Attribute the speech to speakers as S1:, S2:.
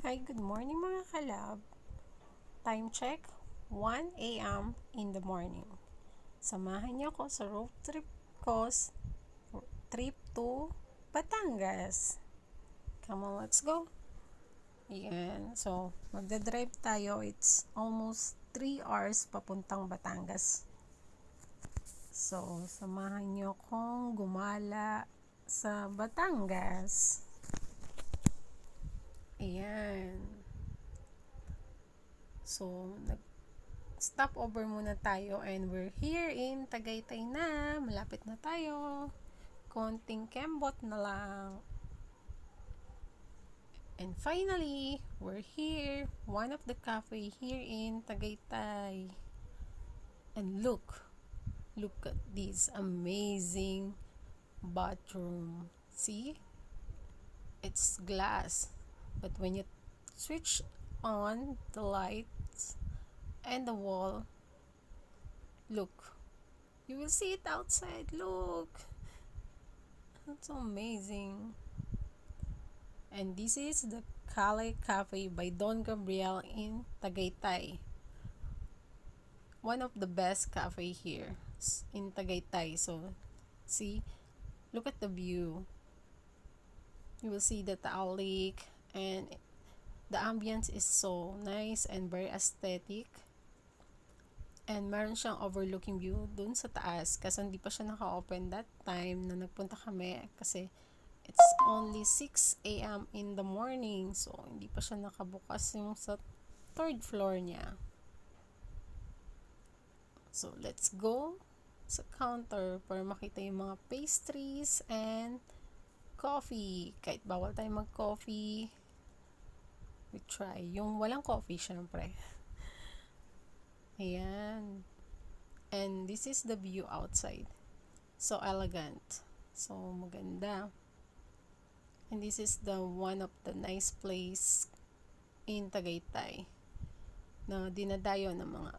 S1: Hi, good morning mga kalab. Time check, 1 a.m. in the morning. Samahan niyo ako sa road trip ko, trip to Batangas. Come on, let's go. Yan, so magdadrive tayo. It's almost 3 hours papuntang Batangas. So, samahan niyo akong gumala sa Batangas. Ayan. So, stop over muna tayo and we're here in Tagaytay na. Malapit na tayo. Konting kembot na lang. And finally, we're here. One of the cafe here in Tagaytay. And look at this amazing bathroom. See? It's glass. But when you switch on the lights and the wall, look, you will see it outside. Look, that's amazing. And this is the Kale Cafe by Don Gabriel in Tagaytay. One of the best cafe here in Tagaytay. So see, look at the view. You will see the Taal Lake, and the ambience is so nice and very aesthetic. And meron siyang overlooking view dun sa taas kasi hindi pa siya naka-open that time na nagpunta kami kasi it's only 6 a.m. in the morning. So, hindi pa siya nakabukas yung sa third floor niya. So, let's go sa counter para makita yung mga pastries and coffee. Kahit bawal tayo mag-coffee, we try. Yung walang coffee, syempre. Ayan. And this is the view outside. So elegant. So maganda. And this is the one of the nice place in Tagaytay na dinadayo ng mga